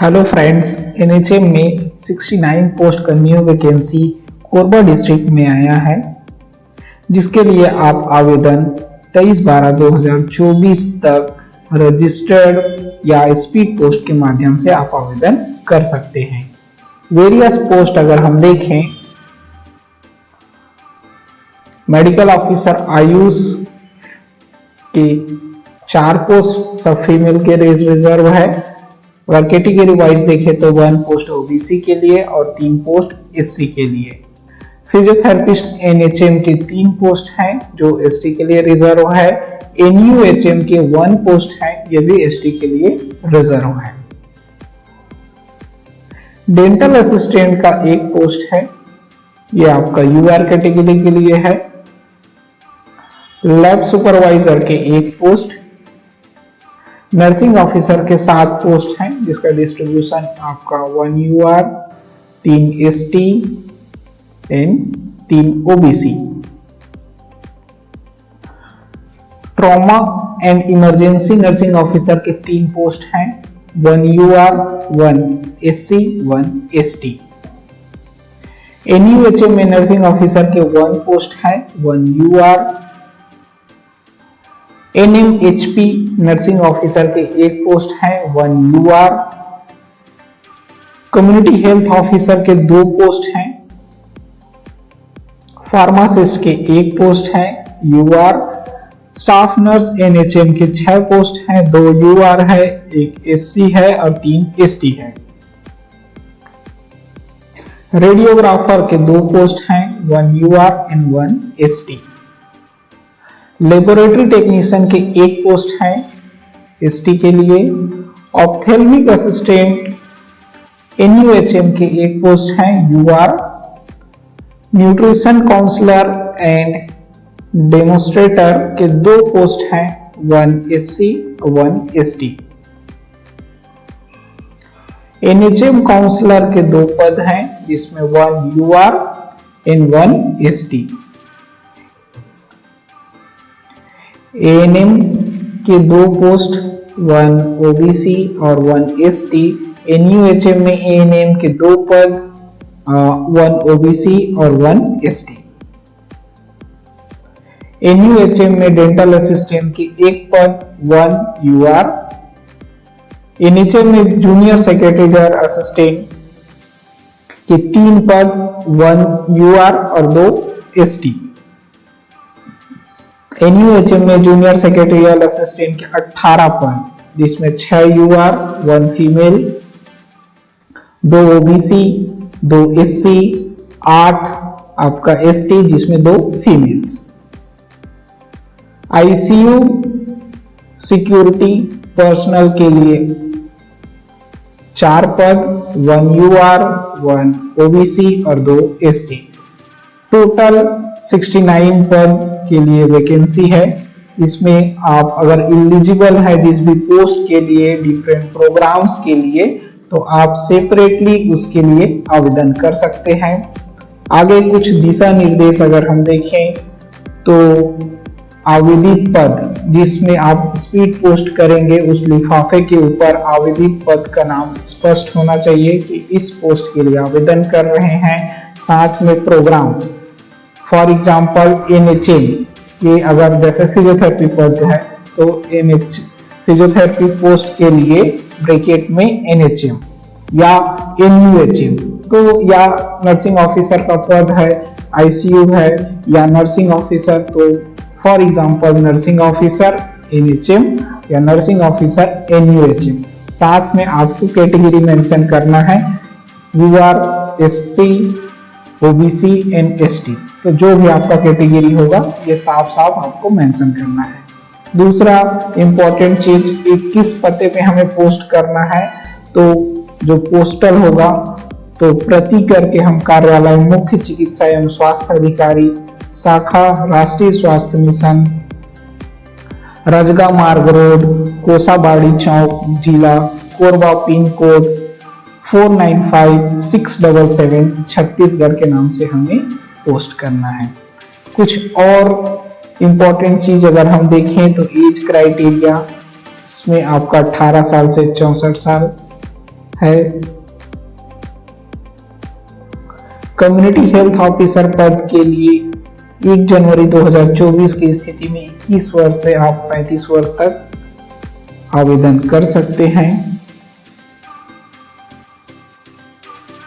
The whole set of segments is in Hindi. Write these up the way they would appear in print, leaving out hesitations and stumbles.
हेलो फ्रेंड्स, एनएचएम में 69 पोस्ट का न्यू वैकेंसी कोरबा डिस्ट्रिक्ट में आया है, जिसके लिए आप आवेदन 23/12/2024 तक रजिस्टर्ड या स्पीड पोस्ट के माध्यम से आप आवेदन कर सकते हैं। वेरियस पोस्ट अगर हम देखें, मेडिकल ऑफिसर आयुष के 4 पोस्ट सब फीमेल के रिजर्व है। अगर कैटेगरी वाइज देखें तो 1 पोस्ट ओबीसी के लिए और 3 पोस्ट एससी के लिए। फिजियोथेरेपिस्ट एनएचएम के 3 पोस्ट हैं जो एसटी के लिए रिजर्व है। एनयूएचएम के 1 पोस्ट है, ये भी एसटी के लिए रिजर्व है। डेंटल असिस्टेंट का 1 पोस्ट है, ये आपका यूआर कैटेगरी के लिए है। लैब सुपरवाइजर के 1 पोस्ट, नर्सिंग ऑफिसर के 7 पोस्ट हैं, जिसका डिस्ट्रीब्यूशन आपका 1 UR, 3 ST and 3 OBC. Trauma and emergency nursing officer के 3 पोस्ट हैं, 1 यूआर, 1 एससी, 1 एसटी। एनयूएचएम में नर्सिंग ऑफिसर के 1 पोस्ट है, 1 यूआर। एनएमएचपी नर्सिंग ऑफिसर के 1 पोस्ट है, 1 यूआर। कम्युनिटी हेल्थ ऑफिसर के 2 पोस्ट हैं। फार्मासिस्ट के 1 पोस्ट है, यूआर। स्टाफ नर्स एनएचएम के 6 पोस्ट हैं, 2 यूआर है, 1 एससी है और 3 एसटी है। रेडियोग्राफर के 2 पोस्ट हैं, 1 UR and 1 ST. Laboratory technician के 1 पोस्ट है एसटी के लिए। ऑप्थेल्मिक असिस्टेंट एनयूएचएम के 1 पोस्ट है, UR. Nutrition counsellor and demonstrator के 2 पोस्ट हैं, 1 एससी, 1 एसटी। एनएचएम काउंसलर के 2 पद हैं, जिसमें 1 यूआर एंड 1 एसटी। एएनएम के 2 पोस्ट, 1 ओबीसी और 1 एसटी। एनयूएचएम में एएनएम के 2 पद, 1 ओबीसी और 1 एसटी। एनयूएचएम में डेंटल असिस्टेंट के 1 पद, 1 यूआर। एनएचएम में जूनियर सेक्रेटरी असिस्टेंट के 3 पद, 1 यूआर और 2 एसटी। एनयूएचएम में जूनियर सेक्रेटरियल असिस्टेंट के 18 पद, जिसमें 6 यूआर, 1 फीमेल, 2 ओबीसी, 2 एससी, 8 आपका एसटी, जिसमें 2 फीमेल्स। आईसीयू सिक्योरिटी पर्सनल के लिए 4 पद, 1 यूआर, 1 ओबीसी और 2 एसटी। टोटल 69 पद के लिए वैकेंसी है। इसमें आप अगर एलिजिबल है जिस भी पोस्ट के लिए, डिफरेंट प्रोग्राम्स के लिए, तो आप सेपरेटली उसके लिए आवेदन कर सकते हैं। आगे कुछ दिशा निर्देश अगर हम देखें तो आवेदित पद जिसमें आप स्पीड पोस्ट करेंगे, उस लिफाफे के ऊपर आवेदित पद का नाम स्पष्ट होना चाहिए कि इस पोस्ट के लिए आवेदन कर रहे हैं। साथ में प्रोग्राम, फॉर एग्जाम्पल एनएचएम के अगर जैसे फिजियोथेरेपी पद है तो फिजियोथेरेपी पोस्ट के लिए ब्रैकेट में एनएचएम या एनयूएचएम, तो या नर्सिंग ऑफिसर का पद है, आईसीयू है या नर्सिंग ऑफिसर, तो for example nursing officer NHM या नर्सिंग ऑफिसर एनयूएचएम। साथ में आपको कैटेगरी मेंशन करना है, UR, SC, OBC and ST. तो जो भी आपका कैटेगरी होगा ये साफ साफ आपको मेंशन करना है। दूसरा इंपॉर्टेंट चीज, किस पते पे हमें पोस्ट करना है, तो जो पोस्टल होगा तो प्रति करके हम कार्यालय मुख्य चिकित्सा एवं स्वास्थ्य अधिकारी, शाखा राष्ट्रीय स्वास्थ्य मिशन, रजगा मार्ग रोड, कोसाबाड़ी चौक, जिला कोरबा, पिन कोड 495677 छत्तीसगढ़ के नाम से हमें पोस्ट करना है। कुछ और इंपॉर्टेंट चीज अगर हम देखें तो एज क्राइटेरिया, इसमें आपका 18 साल से 64 साल है। कम्युनिटी हेल्थ ऑफिसर पद के लिए 1 जनवरी 2024 की स्थिति में 21 वर्ष से आप 35 वर्ष तक आवेदन कर सकते हैं।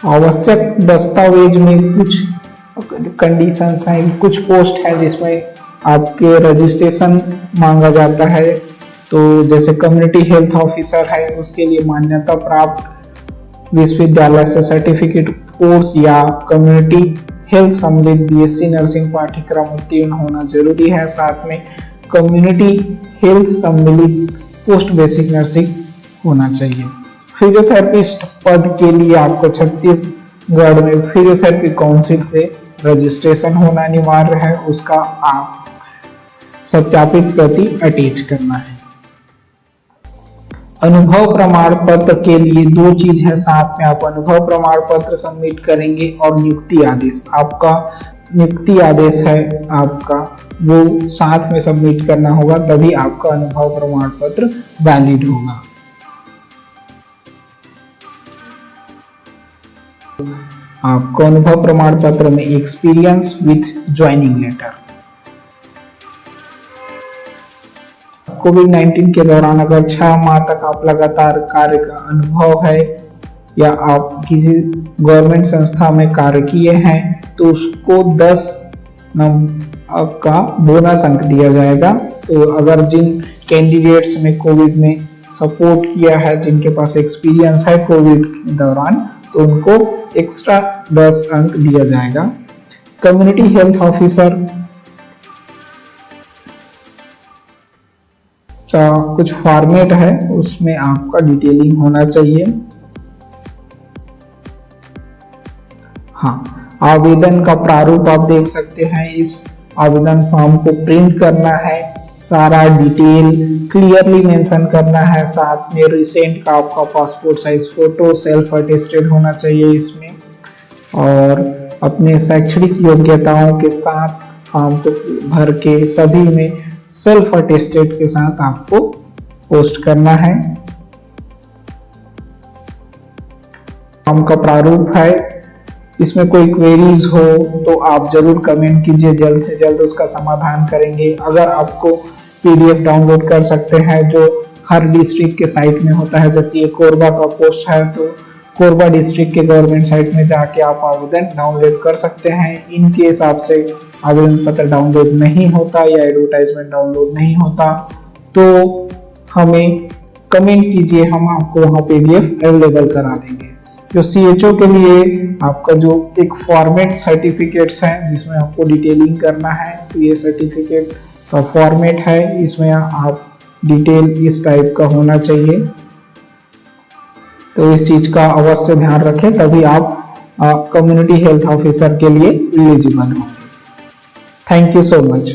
आवश्यक दस्तावेज में कुछ कंडीशंस हैं, कुछ पोस्ट है जिसमें आपके रजिस्ट्रेशन मांगा जाता है। तो जैसे कम्युनिटी हेल्थ ऑफिसर है, उसके लिए मान्यता प्राप्त विश्वविद्यालय से सर्टिफिकेट कोर्स या कम्युनिटी हेल्थ सम्मिलित बीएससी नर्सिंग पाठ्यक्रम उत्तीर्ण होना जरूरी है। साथ में कम्युनिटी हेल्थ सम्मिलित पोस्ट बेसिक नर्सिंग होना चाहिए। फिजियोथेरेपिस्ट पद के लिए आपको छत्तीसगढ़ में फिजियोथेरेपी काउंसिल से रजिस्ट्रेशन होना अनिवार्य है। उसका आप सत्यापित प्रति अटैच करना है। अनुभव प्रमाण पत्र के लिए 2 चीज है साथ में, आप अनुभव प्रमाण पत्र सबमिट करेंगे और नियुक्ति आदेश, आपका नियुक्ति आदेश है आपका, वो साथ में सबमिट करना होगा, तभी आपका अनुभव प्रमाण पत्र वैलिड होगा। आपको अनुभव प्रमाण पत्र में एक्सपीरियंस विथ ज्वाइनिंग लेटर। कोविड-19 के दौरान अगर 6 माह तक आप लगातार कार्य का अनुभव है या आप किसी गवर्नमेंट संस्था में कार्य किए हैं तो उसको 10 का बोनस अंक दिया जाएगा। तो अगर जिन कैंडिडेट्स में कोविड में सपोर्ट किया है, जिनके पास एक्सपीरियंस है कोविड के दौरान, तो उनको एक्स्ट्रा 10 अंक दिया जाएगा। कम्युनिटी हेल्थ ऑफिसर का कुछ फॉर्मेट है, उसमें आपका डिटेलिंग होना चाहिए। हाँ, आवेदन का प्रारूप आप देख सकते हैं। इस आवेदन फॉर्म को प्रिंट करना है, सारा डिटेल क्लियरली मेंशन करना है। साथ में रिसेंट का आपका passport size photo self attested होना चाहिए इसमें, और अपने शैक्षणिक योग्यताओं के साथ फॉर्म को भर के सभी में सेल्फ अटेस्टेड के साथ आपको पोस्ट करना है। फॉर्म का प्रारूप है, इसमें कोई क्वेरीज हो तो आप जरूर कमेंट कीजिए, जल्द से जल्द उसका समाधान करेंगे। अगर आपको पीडीएफ डाउनलोड कर सकते हैं जो हर डिस्ट्रिक्ट के साइट में होता है, जैसे ये कोरबा का पोस्ट है तो कोरबा डिस्ट्रिक्ट के गवर्नमेंट साइट में जाके आप आवेदन डाउनलोड कर सकते हैं। इनके हिसाब से आवेदन पत्र डाउनलोड नहीं होता या एडवर्टाइजमेंट डाउनलोड नहीं होता तो हमें कमेंट कीजिए, हम आपको वहाँ पीडीएफ अवेलेबल करा देंगे। जो सीएचओ के लिए आपका जो एक फॉर्मेट सर्टिफिकेट्स हैं जिसमें आपको डिटेलिंग करना है, तो ये सर्टिफिकेट का फॉर्मेट है, इसमें आप डिटेल इस टाइप का होना चाहिए। तो इस चीज का अवश्य ध्यान रखें, तभी आप कम्युनिटी हेल्थ ऑफिसर के लिए एलिजिबल होंगे। Thank you so much.